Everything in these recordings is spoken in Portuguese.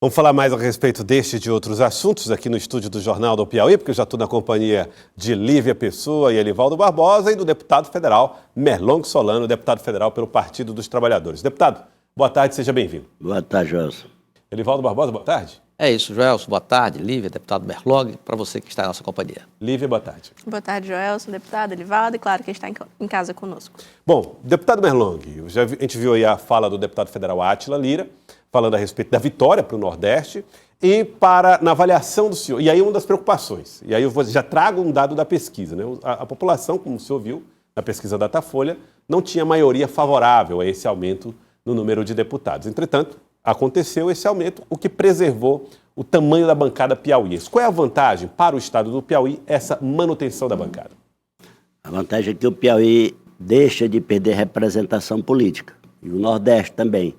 Vamos falar mais a respeito deste e de outros assuntos aqui no estúdio do Jornal do Piauí, porque eu já estou na companhia de Lívia Pessoa e Elivaldo Barbosa e do deputado federal Merlong Solano, deputado federal pelo Partido dos Trabalhadores. Deputado, boa tarde, seja bem-vindo. Boa tarde, Joelson. Elivaldo Barbosa, boa tarde. É isso, Joelson, boa tarde. Lívia, deputado Merlong, para você que está na nossa companhia. Lívia, boa tarde. Boa tarde, Joelson, deputado Elivaldo, e claro que está em casa conosco. Bom, deputado Merlong, a gente viu aí a fala do deputado federal Átila Lira, falando a respeito da vitória para o Nordeste e na avaliação do senhor. E aí uma das preocupações, e aí eu já trago um dado da pesquisa, né? A população, como o senhor viu na pesquisa Datafolha, não tinha maioria favorável a esse aumento no número de deputados. Entretanto, aconteceu esse aumento, o que preservou o tamanho da bancada piauiense. Qual é a vantagem para o estado do Piauí, essa manutenção da bancada? A vantagem é que o Piauí deixa de perder representação política, e o Nordeste também.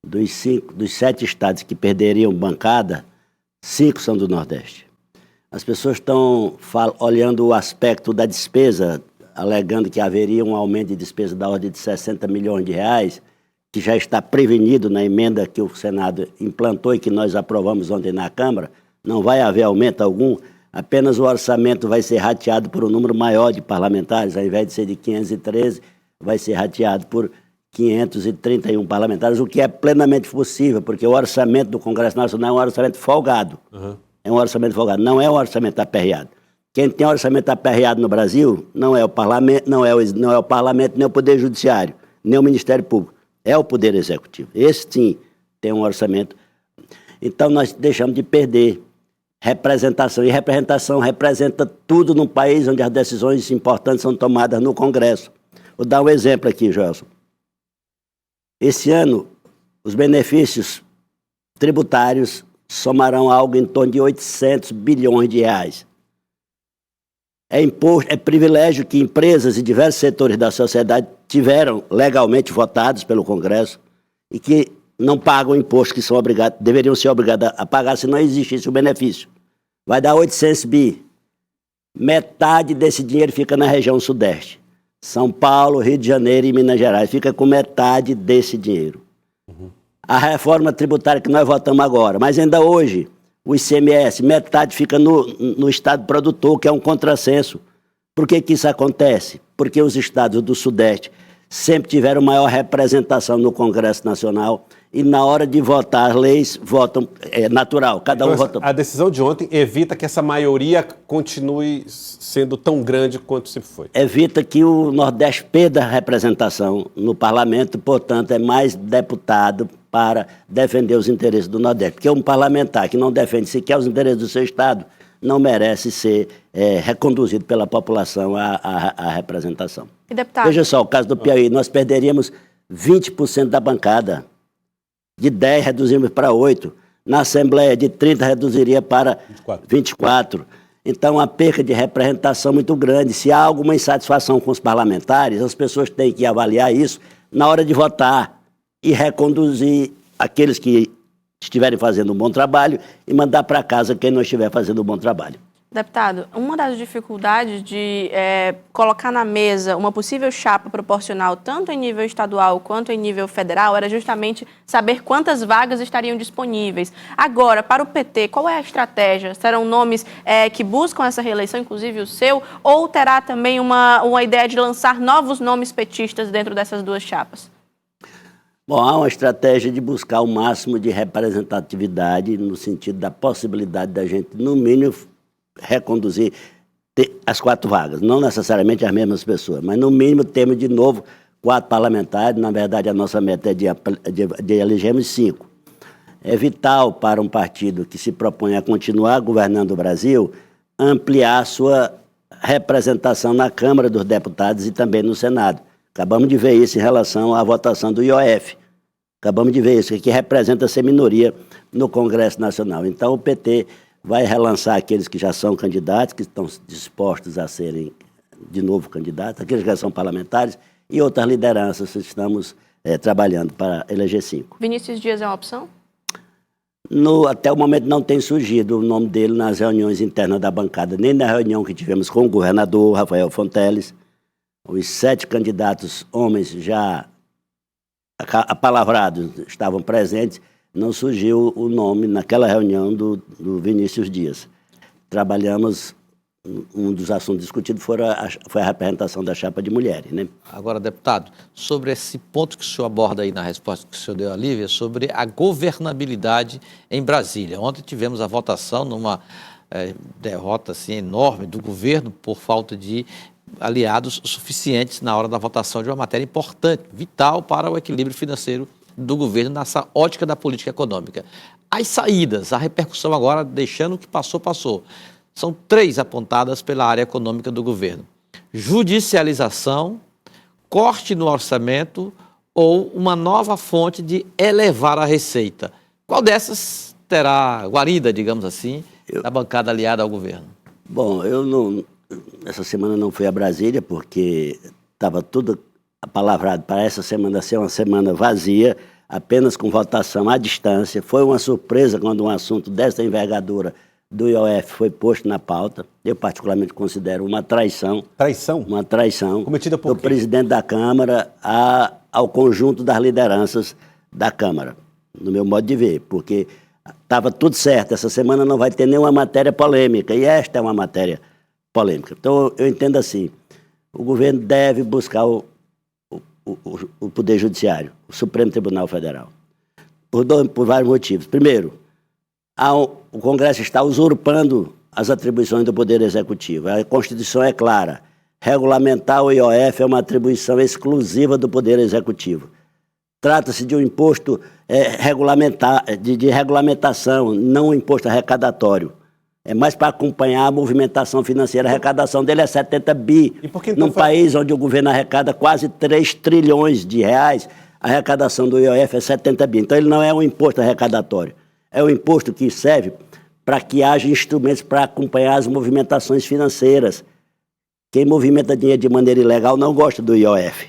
Dos 7 estados que perderiam bancada, 5 são do Nordeste. As pessoas estão olhando o aspecto da despesa, alegando que haveria um aumento de despesa da ordem de 60 milhões de reais, que já está prevenido na emenda que o Senado implantou e que nós aprovamos ontem na Câmara. Não vai haver aumento algum, apenas o orçamento vai ser rateado por um número maior de parlamentares, ao invés de ser de 513, vai ser rateado por 531 parlamentares, o que é plenamente possível, porque o orçamento do Congresso Nacional é um orçamento folgado. É um orçamento folgado, não é um orçamento aperreado. Quem tem orçamento aperreado no Brasil não é o parlamento, não é o parlamento, nem o Poder Judiciário, nem o Ministério Público. É o Poder Executivo. Esse, sim, tem um orçamento. Então, nós deixamos de perder representação. E representação representa tudo num país onde as decisões importantes são tomadas no Congresso. Vou dar um exemplo aqui, Joelson. Esse ano, os benefícios tributários somarão algo em torno de 800 bilhões de reais. É privilégio que empresas e diversos setores da sociedade tiveram legalmente votados pelo Congresso e que não pagam imposto que deveriam ser obrigados a pagar se não existisse o benefício. Vai dar 800 bi. Metade desse dinheiro fica na região sudeste. São Paulo, Rio de Janeiro e Minas Gerais. Fica com metade desse dinheiro. A reforma tributária que nós votamos agora, mas ainda hoje, o ICMS, metade fica no estado produtor, que é um contrassenso. Por que isso acontece? Porque os estados do Sudeste sempre tiveram maior representação no Congresso Nacional e na hora de votar as leis, votam, é natural, cada um vota. A decisão de ontem evita que essa maioria continue sendo tão grande quanto sempre foi. Evita que o Nordeste perda a representação no parlamento, portanto, é mais deputado para defender os interesses do Nordeste. Porque um parlamentar que não defende sequer os interesses do seu estado não merece ser reconduzido pela população à representação. E deputado? Veja só, o caso do Piauí, nós perderíamos 20% da bancada. De 10 reduzimos para 8. Na Assembleia, de 30 reduziria para 24. Então, a perca de representação muito grande. Se há alguma insatisfação com os parlamentares, as pessoas têm que avaliar isso na hora de votar e reconduzir aqueles que estiverem fazendo um bom trabalho e mandar para casa quem não estiver fazendo um bom trabalho. Deputado, uma das dificuldades de colocar na mesa uma possível chapa proporcional, tanto em nível estadual quanto em nível federal, era justamente saber quantas vagas estariam disponíveis. Agora, para o PT, qual é a estratégia? Serão nomes que buscam essa reeleição, inclusive o seu, ou terá também uma ideia de lançar novos nomes petistas dentro dessas duas chapas? Bom, há uma estratégia de buscar o máximo de representatividade no sentido da possibilidade da gente, no mínimo, reconduzir as 4 vagas, não necessariamente as mesmas pessoas, mas no mínimo temos de novo 4 parlamentares. Na verdade, a nossa meta é de elegermos 5. É vital para um partido que se propõe a continuar governando o Brasil ampliar a sua representação na Câmara dos Deputados e também no Senado. Acabamos de ver isso em relação à votação do IOF. Acabamos de ver isso, que representa ser minoria no Congresso Nacional. Então, o PT vai relançar aqueles que já são candidatos, que estão dispostos a serem de novo candidatos, aqueles que já são parlamentares, e outras lideranças. Estamos trabalhando para eleger 5. Vinícius Dias é uma opção? Até o momento não tem surgido o nome dele nas reuniões internas da bancada, nem na reunião que tivemos com o governador Rafael Fonteles. Os 7 candidatos homens já apalavrados estavam presentes, não surgiu o nome naquela reunião do Vinícius Dias. Trabalhamos, um dos assuntos discutidos foi a representação da chapa de mulheres, né? Agora, deputado, sobre esse ponto que o senhor aborda aí na resposta que o senhor deu à Lívia, sobre a governabilidade em Brasília. Ontem tivemos a votação numa derrota assim, enorme do governo por falta de aliados suficientes na hora da votação de uma matéria importante, vital para o equilíbrio financeiro do governo nessa ótica da política econômica. As saídas, a repercussão agora, deixando o que passou, passou. São 3 apontadas pela área econômica do governo: judicialização, corte no orçamento ou uma nova fonte de elevar a receita. Qual dessas terá guarida, digamos assim, da bancada aliada ao governo? Bom, essa semana não fui a Brasília porque estava tudo apalavrado para essa semana ser uma semana vazia, apenas com votação à distância. Foi uma surpresa quando um assunto dessa envergadura do IOF foi posto na pauta. Eu particularmente considero uma traição. Traição? Uma traição Cometida por do quem? presidente da Câmara ao conjunto das lideranças da Câmara, no meu modo de ver, porque estava tudo certo. Essa semana não vai ter nenhuma matéria polêmica, e esta é uma matéria polêmica. Então, eu entendo assim, o governo deve buscar o Poder Judiciário, o Supremo Tribunal Federal, por vários motivos. Primeiro, o Congresso está usurpando as atribuições do Poder Executivo. A Constituição é clara. Regulamentar o IOF é uma atribuição exclusiva do Poder Executivo. Trata-se de um imposto de regulamentação, não um imposto arrecadatório. É mais para acompanhar a movimentação financeira. A arrecadação dele é 70 bi. E por que então num país onde o governo arrecada quase 3 trilhões de reais, a arrecadação do IOF é 70 bi. Então ele não é um imposto arrecadatório. É um imposto que serve para que haja instrumentos para acompanhar as movimentações financeiras. Quem movimenta dinheiro de maneira ilegal não gosta do IOF.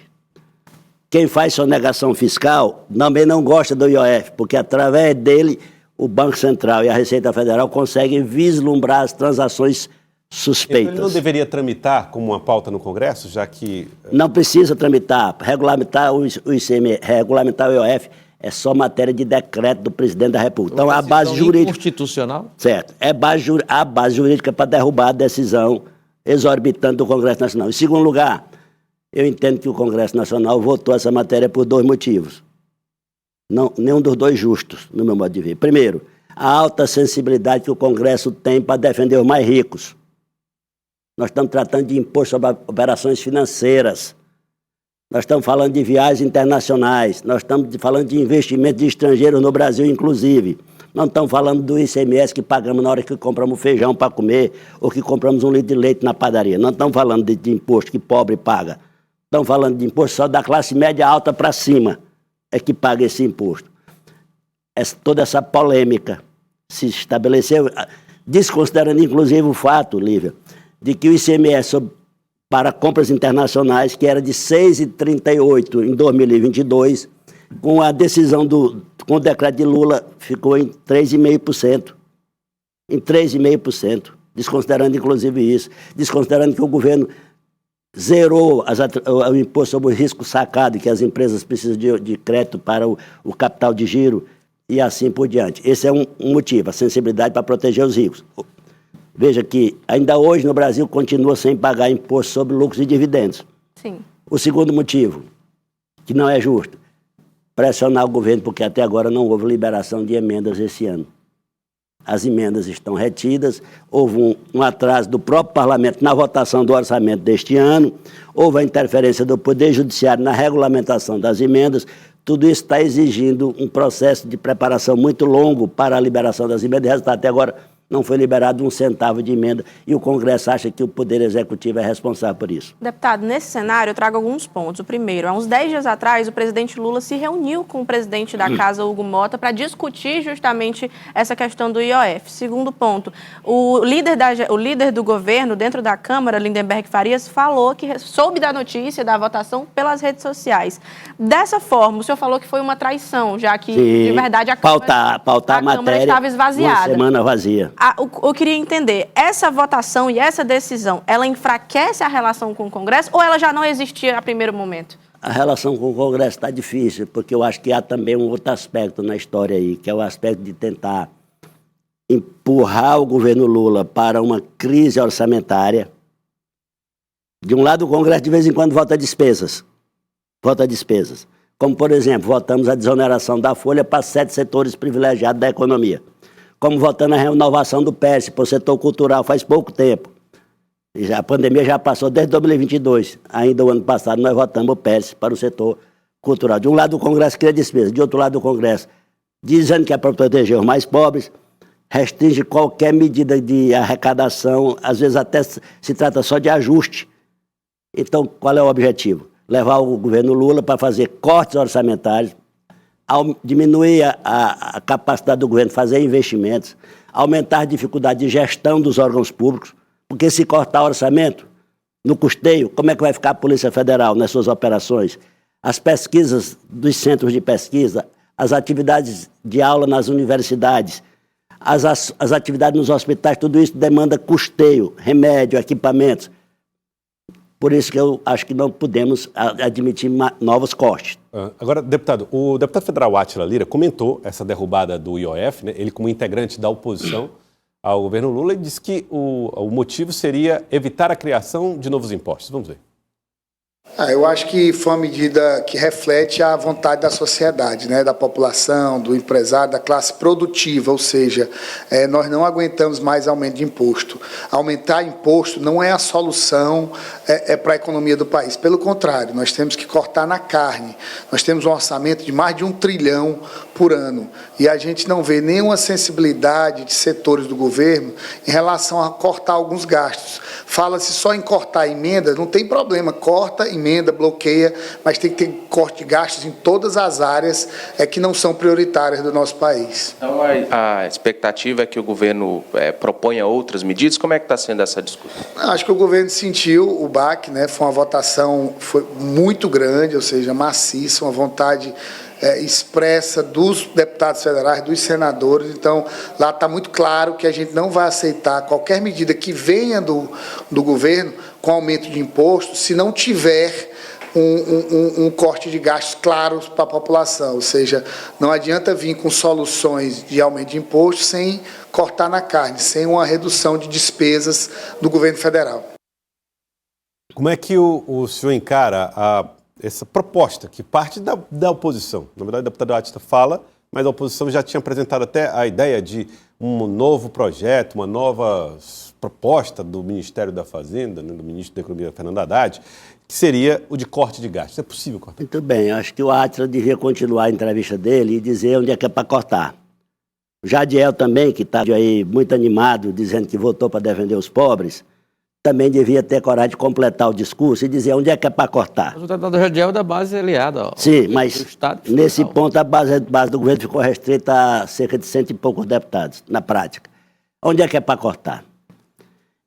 Quem faz sonegação fiscal também não gosta do IOF, porque através dele o Banco Central e a Receita Federal conseguem vislumbrar as transações suspeitas. Então ele não deveria tramitar como uma pauta no Congresso, já que... Não precisa tramitar. Regulamentar o ICMS, regulamentar o IOF é só matéria de decreto do presidente da República. Então, a base jurídica... Constitucional? Certo. É a base jurídica para derrubar a decisão exorbitante do Congresso Nacional. Em segundo lugar, eu entendo que o Congresso Nacional votou essa matéria por 2 motivos. Não, nenhum dos 2 justos, no meu modo de ver. Primeiro, a alta sensibilidade que o Congresso tem para defender os mais ricos. Nós estamos tratando de imposto sobre operações financeiras. Nós estamos falando de viagens internacionais. Nós estamos falando de investimentos de estrangeiros no Brasil, inclusive. Não estamos falando do ICMS que pagamos na hora que compramos feijão para comer ou que compramos 1 litro de leite na padaria. Não estamos falando de imposto que pobre paga. Estamos falando de imposto só da classe média alta para cima é que paga esse imposto. Toda essa polêmica se estabeleceu, desconsiderando inclusive o fato, Lívia, de que o ICMS para compras internacionais, que era de 6,38 em 2022, com a decisão com o decreto de Lula, ficou em 3,5%. Em 3,5%. Desconsiderando inclusive isso. Desconsiderando que o governo zerou o imposto sobre o risco sacado, que as empresas precisam de crédito para o capital de giro e assim por diante. Esse é um motivo, a sensibilidade para proteger os ricos. Veja que ainda hoje no Brasil continua sem pagar imposto sobre lucros e dividendos. Sim. O segundo motivo, que não é justo, pressionar o governo, porque até agora não houve liberação de emendas esse ano. As emendas estão retidas, houve um atraso do próprio parlamento na votação do orçamento deste ano, houve a interferência do Poder Judiciário na regulamentação das emendas. Tudo isso está exigindo um processo de preparação muito longo para a liberação das emendas. O resultado até agora não foi liberado 1 centavo de emenda e o Congresso acha que o Poder Executivo é responsável por isso. Deputado, nesse cenário eu trago alguns pontos. O primeiro, há uns 10 dias atrás, o presidente Lula se reuniu com o presidente da Casa, Hugo Mota, para discutir justamente essa questão do IOF. Segundo ponto, o líder do governo dentro da Câmara, Lindenberg Farias, falou que soube da notícia da votação pelas redes sociais. Dessa forma, o senhor falou que foi uma traição, já que, de verdade, a Câmara estava esvaziada. Uma semana vazia. Eu queria entender, essa votação e essa decisão, ela enfraquece a relação com o Congresso ou ela já não existia a primeiro momento? A relação com o Congresso está difícil, porque eu acho que há também um outro aspecto na história aí, que é o aspecto de tentar empurrar o governo Lula para uma crise orçamentária. De um lado, o Congresso de vez em quando vota despesas. Como, por exemplo, votamos a desoneração da folha para 7 setores privilegiados da economia. Como votando a renovação do PES para o setor cultural faz pouco tempo. A pandemia já passou desde 2022. Ainda o ano passado nós votamos o PES para o setor cultural. De um lado, o Congresso cria despesas. De outro lado, o Congresso dizendo que é para proteger os mais pobres, restringe qualquer medida de arrecadação, às vezes até se trata só de ajuste. Então, qual é o objetivo? Levar o governo Lula para fazer cortes orçamentários, diminuir a capacidade do governo de fazer investimentos, aumentar a dificuldade de gestão dos órgãos públicos, porque se cortar orçamento no custeio, como é que vai ficar a Polícia Federal nas suas operações? As pesquisas dos centros de pesquisa, as atividades de aula nas universidades, as atividades nos hospitais, tudo isso demanda custeio, remédio, equipamentos. Por isso que eu acho que não podemos admitir novos cortes. Agora, deputado, o deputado federal Átila Lira comentou essa derrubada do IOF, né? Ele como integrante da oposição ao governo Lula, e disse que o motivo seria evitar a criação de novos impostos. Vamos ver. Eu acho que foi uma medida que reflete a vontade da sociedade, né, da população, do empresário, da classe produtiva, ou seja, nós não aguentamos mais aumento de imposto. Aumentar imposto não é a solução para a economia do país. Pelo contrário, nós temos que cortar na carne. Nós temos um orçamento de mais de 1 trilhão por ano e a gente não vê nenhuma sensibilidade de setores do governo em relação a cortar alguns gastos. Fala-se só em cortar emenda, não tem problema, corta, emenda, bloqueia, mas tem que ter corte de gastos em todas as áreas que não são prioritárias do nosso país. Então, a expectativa é que o governo proponha outras medidas? Como é que está sendo essa discussão? Acho que o governo sentiu o baque, né? Foi uma votação muito grande, ou seja, maciça, uma vontade expressa dos deputados federais, dos senadores. Então, lá está muito claro que a gente não vai aceitar qualquer medida que venha do governo com aumento de imposto, se não tiver um corte de gastos claros para a população. Ou seja, não adianta vir com soluções de aumento de imposto sem cortar na carne, sem uma redução de despesas do governo federal. Como é que o senhor encara essa proposta que parte da oposição? Na verdade, o deputado Átila fala, mas a oposição já tinha apresentado até a ideia de um novo projeto, uma nova proposta do Ministério da Fazenda, né, do ministro da Economia, Fernando Haddad, que seria o de corte de gastos. É possível cortar? Muito bem, acho que o Átila devia continuar a entrevista dele e dizer onde é que é para cortar. O Jadiel também, que está aí muito animado, dizendo que votou para defender os pobres, também devia ter coragem de completar o discurso e dizer onde é que é para cortar. O deputado Jadiel é da base aliada. Sim, mas Estado nesse ponto a base do governo ficou restrita a cerca de 100 e poucos deputados, na prática. Onde é que é para cortar?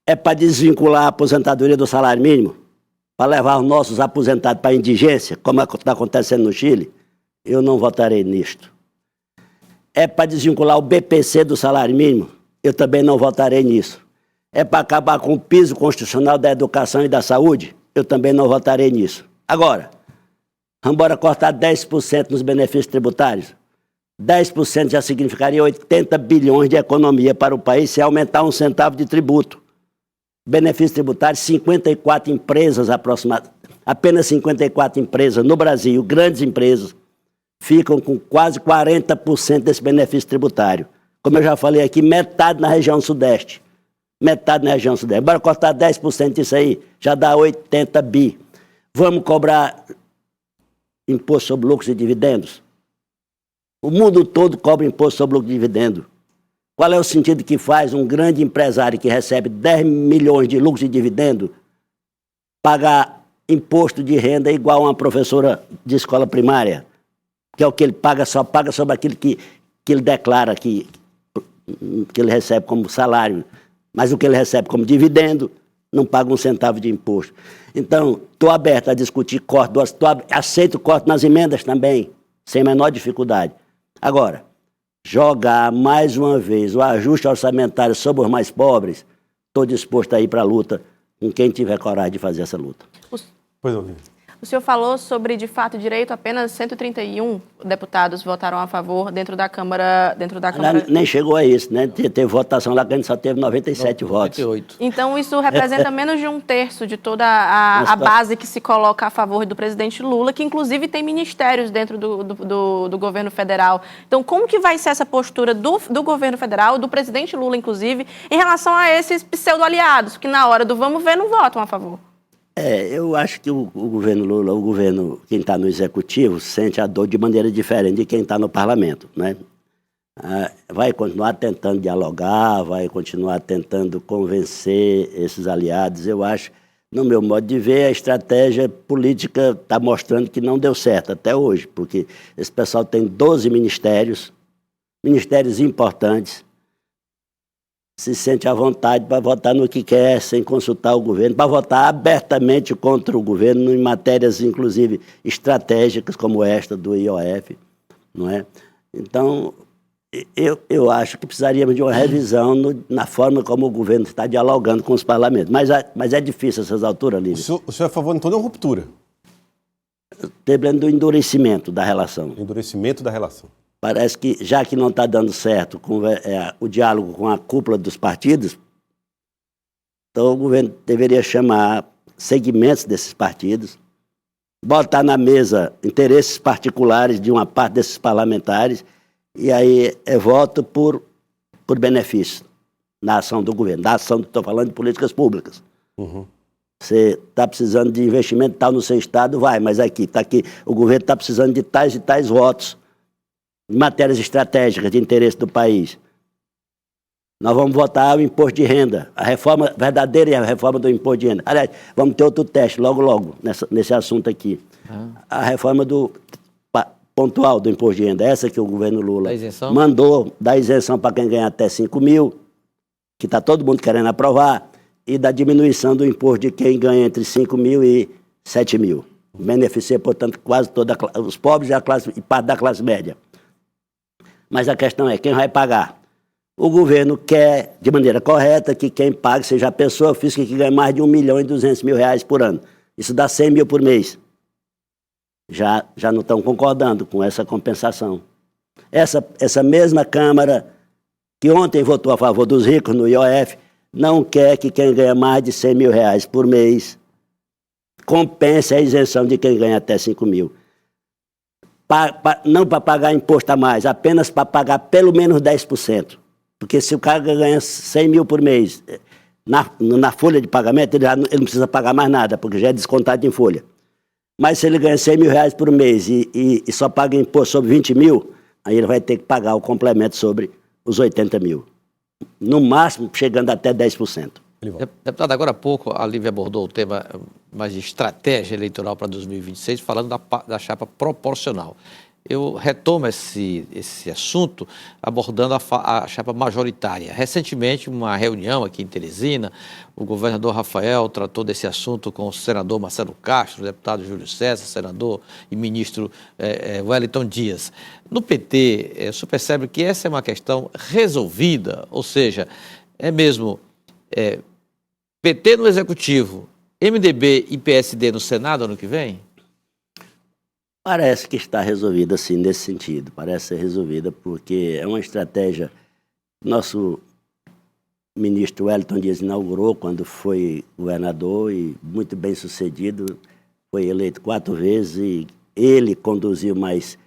É para desvincular a aposentadoria do salário mínimo? Para levar os nossos aposentados para a indigência, como está acontecendo no Chile? Eu não votarei nisto. É para desvincular o BPC do salário mínimo? Eu também não votarei nisso. É para acabar com o piso constitucional da educação e da saúde? Eu também não votarei nisso. Agora, vamos embora cortar 10% nos benefícios tributários? 10% já significaria 80 bilhões de economia para o país se aumentar 1 centavo de tributo. Benefícios tributários, 54 empresas aproximadamente, apenas 54 empresas no Brasil, grandes empresas, ficam com quase 40% desse benefício tributário. Como eu já falei aqui, metade na região sudeste. Metade na região sudeste. Bora cortar 10% disso aí, já dá 80 bi. Vamos cobrar imposto sobre lucros e dividendos? O mundo todo cobra imposto sobre lucro e dividendo. Qual é o sentido que faz um grande empresário que recebe 10 milhões de lucros e dividendo pagar imposto de renda igual a uma professora de escola primária? Que é o que ele paga, só paga sobre aquilo que ele declara que ele recebe como salário. Mas o que ele recebe como dividendo, não paga 1 centavo de imposto. Então, estou aberto a discutir corte, aceito corte nas emendas também, sem a menor dificuldade. Agora, jogar mais uma vez o ajuste orçamentário sobre os mais pobres, estou disposto a ir para a luta com quem tiver coragem de fazer essa luta. Pois não, Lívia. O senhor falou sobre, de fato, direito, apenas 131 deputados votaram a favor dentro da Câmara. Nem chegou a isso, né? Teve votação lá que a gente só teve 97 votos. 98. Então, isso representa menos de 1/3 de toda a base que se coloca a favor do presidente Lula, que inclusive tem ministérios dentro do governo federal. Então, como que vai ser essa postura do governo federal, do presidente Lula, inclusive, em relação a esses pseudo-aliados, que na hora do vamos ver não votam a favor? Eu acho que o governo Lula, quem está no executivo, sente a dor de maneira diferente de quem está no parlamento, né? Vai continuar tentando dialogar, vai continuar tentando convencer esses aliados. Eu acho, no meu modo de ver, a estratégia política está mostrando que não deu certo até hoje, porque esse pessoal tem 12 ministérios importantes, se sente à vontade para votar no que quer, sem consultar o governo, para votar abertamente contra o governo em matérias, inclusive, estratégicas, como esta do IOF, não é? Então, eu acho que precisaríamos de uma revisão na forma como o governo está dialogando com os parlamentos. Mas é difícil essas alturas, Lívia. O senhor é a favor, então, de uma ruptura? Lembrando do endurecimento da relação. Endurecimento da relação. Parece que, já que não está dando certo o diálogo com a cúpula dos partidos, então o governo deveria chamar segmentos desses partidos, botar na mesa interesses particulares de uma parte desses parlamentares, e aí voto por benefício na ação do governo, estou falando de políticas públicas. Uhum. Você está precisando de investimento tal no seu estado, vai, mas aqui, o governo está precisando de tais e tais votos, em matérias estratégicas de interesse do país. Nós vamos votar o imposto de renda, a reforma verdadeira e a reforma do imposto de renda. Aliás, vamos ter outro teste logo, nesse assunto aqui. A reforma pontual do imposto de renda, essa que o governo Lula mandou dar isenção para quem ganha até 5 mil, que está todo mundo querendo aprovar, e da diminuição do imposto de quem ganha entre 5 mil e 7 mil. Beneficia, portanto, quase todos os pobres e parte da classe média. Mas a questão é, quem vai pagar? O governo quer, de maneira correta, que quem pague seja a pessoa física que ganha mais de R$1.200.000 por ano. Isso dá 100 mil por mês. Já não estão concordando com essa compensação. Essa mesma Câmara, que ontem votou a favor dos ricos no IOF, não quer que quem ganha mais de R$100 mil por mês compense a isenção de quem ganha até 5 mil. Não para pagar imposto a mais, apenas para pagar pelo menos 10%. Porque se o cara ganha 100 mil por mês, na folha de pagamento, ele não precisa pagar mais nada, porque já é descontado em folha. Mas se ele ganha 100 mil por mês e só paga imposto sobre 20 mil, aí ele vai ter que pagar o complemento sobre os 80 mil. No máximo, chegando até 10%. Deputado, agora há pouco a Lívia abordou o tema mais de estratégia eleitoral para 2026, falando da chapa proporcional. Eu retomo esse assunto abordando a chapa majoritária. Recentemente, uma reunião aqui em Teresina, o governador Rafael tratou desse assunto com o senador Marcelo Castro, o deputado Júlio César, senador e ministro Wellington Dias. No PT, o senhor percebe que essa é uma questão resolvida, ou seja, é mesmo PT no Executivo, MDB e PSD no Senado ano que vem? Parece que está resolvida, sim, nesse sentido. Parece ser resolvida porque é uma estratégia que nosso ministro Wellington Dias inaugurou quando foi governador e muito bem sucedido. Foi eleito 4 vezes e ele conduziu mais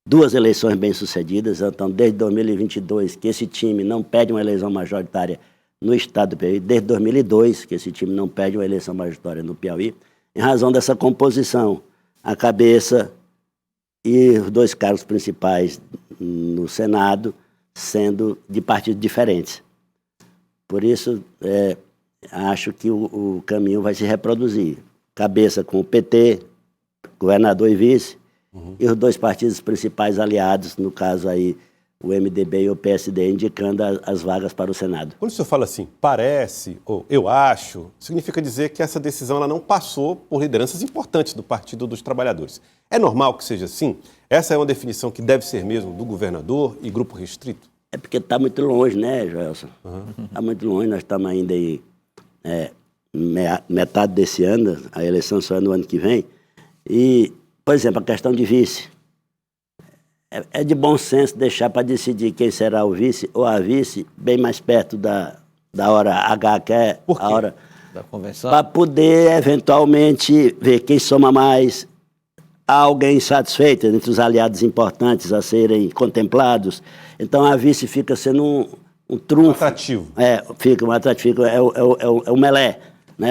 2 eleições bem-sucedidas. Então, desde 2022, que esse time não pede uma eleição majoritária no estado do Piauí, desde 2002, que esse time não pede uma eleição majoritária no Piauí, em razão dessa composição. A cabeça e os 2 cargos principais no Senado sendo de partidos diferentes. Por isso, acho que o caminho vai se reproduzir. Cabeça com o PT, governador e vice, e os 2 partidos principais aliados, no caso aí o MDB e o PSD, indicando as vagas para o Senado. Quando o senhor fala assim, parece, ou eu acho, significa dizer que essa decisão ela não passou por lideranças importantes do Partido dos Trabalhadores. É normal que seja assim? Essa é uma definição que deve ser mesmo do governador e grupo restrito? É porque está muito longe, né, Joelson? Está muito longe, nós estamos ainda aí metade desse ano, a eleição só é no ano que vem. E, por exemplo, a questão de vice. É de bom senso deixar para decidir quem será o vice ou a vice bem mais perto da hora H, que é Por quê? a hora... Da convenção? Para poder, eventualmente, ver quem soma mais. Há alguém satisfeito entre os aliados importantes a serem contemplados. Então, a vice fica sendo um trunfo. Atrativo. Fica um atrativo. É o melé, né?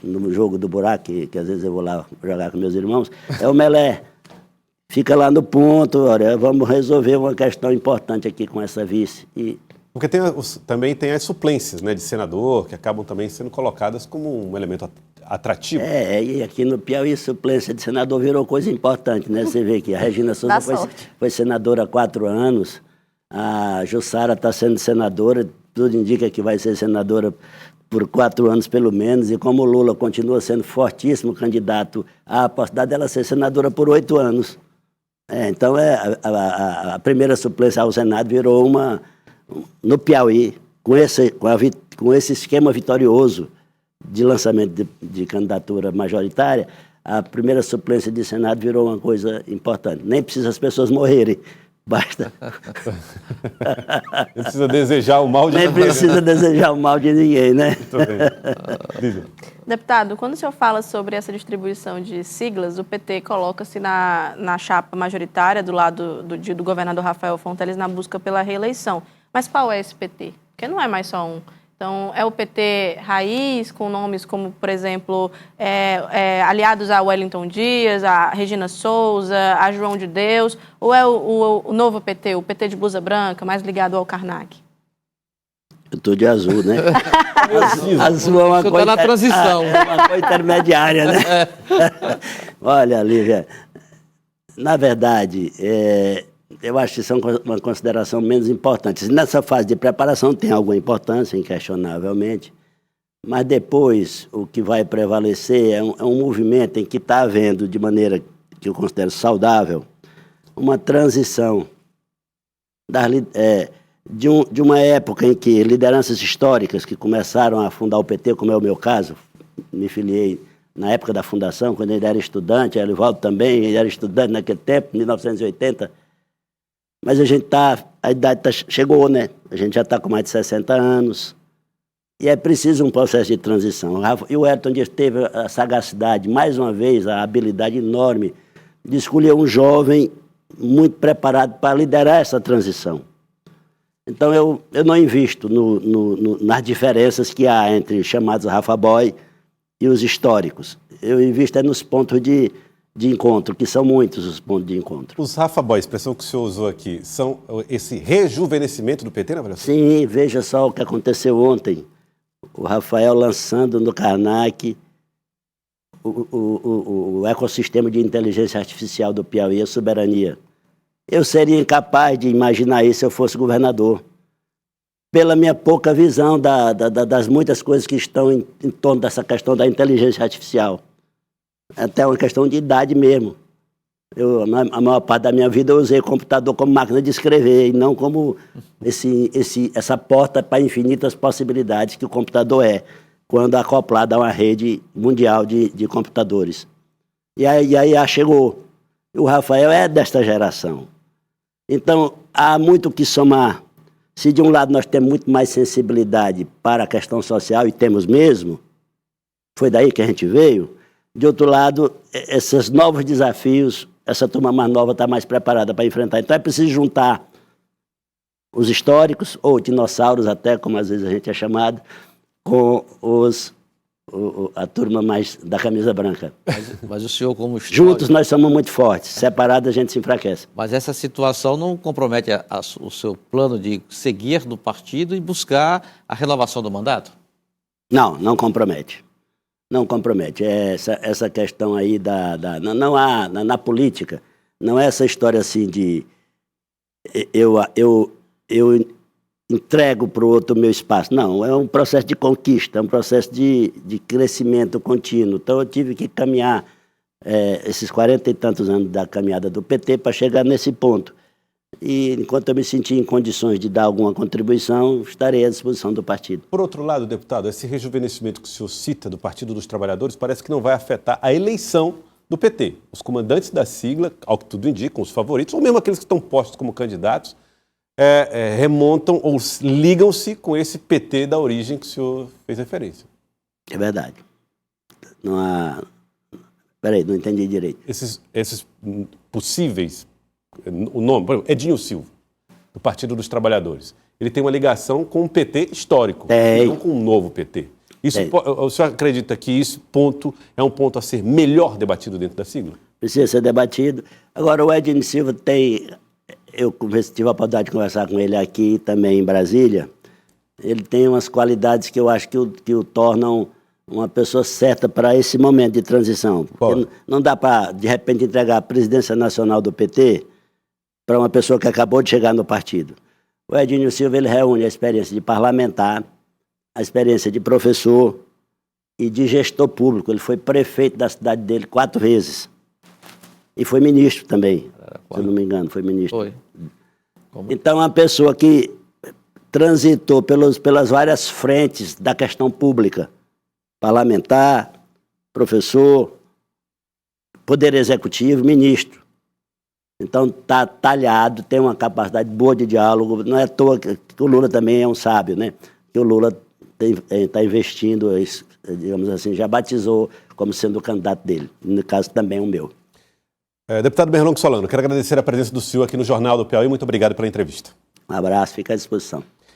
No jogo do buraco, que às vezes eu vou lá jogar com meus irmãos, é o melé. Fica lá no ponto, olha, vamos resolver uma questão importante aqui com essa vice. Porque também tem as suplências, né, de senador, que acabam também sendo colocadas como um elemento atrativo. E aqui no Piauí, suplência de senador virou coisa importante, né? Você vê que a Regina Souza foi senadora há 4 anos, a Jussara está sendo senadora, tudo indica que vai ser senadora por 4 anos pelo menos, e como o Lula continua sendo fortíssimo candidato, a possibilidade dela ser senadora por 8 anos. Então, a primeira suplência ao Senado virou no Piauí, com esse esquema vitorioso de lançamento de candidatura majoritária, a primeira suplência de Senado virou uma coisa importante. Nem precisa as pessoas morrerem, basta. Não precisa desejar o mal de ninguém. Nem precisa desejar o mal de ninguém, né? Muito bem. Deputado, quando o senhor fala sobre essa distribuição de siglas, o PT coloca-se na chapa majoritária do lado do governador Rafael Fonteles na busca pela reeleição. Mas qual é esse PT? Porque não é mais só um. Então, é o PT raiz, com nomes como, por exemplo, aliados a Wellington Dias, a Regina Souza, a João de Deus, ou é o novo PT, o PT de blusa branca, mais ligado ao Karnak? Eu estou de azul, né? Azul é uma coisa... na transição. É uma coisa intermediária, né? Olha, Lívia, na verdade, eu acho que isso é uma consideração menos importante. Nessa fase de preparação tem alguma importância, inquestionavelmente, mas depois o que vai prevalecer é um movimento em que está havendo, de maneira que eu considero saudável, uma transição de uma época em que lideranças históricas que começaram a fundar o PT, como é o meu caso, me filiei na época da fundação, quando ele era estudante, Elivaldo também, ele era estudante naquele tempo, 1980, mas a idade chegou, né? A gente já está com mais de 60 anos e é preciso um processo de transição. E o Ayrton Dias teve a sagacidade, mais uma vez, a habilidade enorme de escolher um jovem muito preparado para liderar essa transição. Então, eu não invisto nas diferenças que há entre os chamados Rafa Boy e os históricos. Eu invisto nos pontos de encontro, que são muitos os pontos de encontro. Os Rafa Boy, a expressão que o senhor usou aqui, são esse rejuvenescimento do PT, na avaliação? Sim, veja só o que aconteceu ontem. O Rafael lançando no Karnak o ecossistema de inteligência artificial do Piauí, a soberania. Eu seria incapaz de imaginar isso se eu fosse governador. Pela minha pouca visão das muitas coisas que estão em torno dessa questão da inteligência artificial. Até uma questão de idade mesmo. A maior parte da minha vida eu usei o computador como máquina de escrever e não como essa porta para infinitas possibilidades que o computador é, quando acoplado a uma rede mundial de computadores. E aí chegou. O Rafael é desta geração. Então, há muito o que somar. Se de um lado nós temos muito mais sensibilidade para a questão social, e temos mesmo, foi daí que a gente veio, de outro lado, esses novos desafios, essa turma mais nova está mais preparada para enfrentar. Então é preciso juntar os históricos, ou dinossauros até, como às vezes a gente é chamado, com a turma mais da camisa branca. Mas o senhor, como histórico... Juntos nós somos muito fortes, separados a gente se enfraquece. Mas essa situação não compromete o seu plano de seguir no partido e buscar a renovação do mandato? Não compromete. Não compromete. Essa questão aí não há, na política, não é essa história assim de eu entrego para o outro o meu espaço. Não, é um processo de conquista, é um processo de crescimento contínuo. Então eu tive que caminhar esses 40 e tantos anos da caminhada do PT para chegar nesse ponto. E enquanto eu me sentir em condições de dar alguma contribuição, estarei à disposição do partido. Por outro lado, deputado, esse rejuvenescimento que o senhor cita do Partido dos Trabalhadores parece que não vai afetar a eleição do PT. Os comandantes da sigla, ao que tudo indica, os favoritos, ou mesmo aqueles que estão postos como candidatos, remontam ou ligam-se com esse PT da origem que o senhor fez referência. É verdade. Não há... Peraí, não entendi direito. Esses possíveis, o nome, por exemplo, Edinho Silva, do Partido dos Trabalhadores, ele tem uma ligação com o PT histórico, não com o novo PT. O senhor acredita que esse ponto é um ponto a ser melhor debatido dentro da sigla? Precisa ser debatido. Agora, o Edinho Silva tem... Eu tive a oportunidade de conversar com ele aqui também em Brasília. Ele tem umas qualidades que eu acho que o tornam uma pessoa certa para esse momento de transição. Porque não dá para, de repente, entregar a presidência nacional do PT para uma pessoa que acabou de chegar no partido. O Edinho Silva, ele reúne a experiência de parlamentar, a experiência de professor e de gestor público. Ele foi prefeito da cidade dele 4 vezes. E foi ministro também, se eu não me engano, foi ministro. Foi. Então, uma pessoa que transitou pelas várias frentes da questão pública, parlamentar, professor, poder executivo, ministro. Então, está talhado, tem uma capacidade boa de diálogo. Não é à toa que o Lula também é um sábio, né? Que o Lula está investindo, digamos assim, já batizou como sendo o candidato dele. No caso, também o meu. Deputado Berlongo Solano, quero agradecer a presença do senhor aqui no Jornal do Piauí. Muito obrigado pela entrevista. Um abraço, fica à disposição.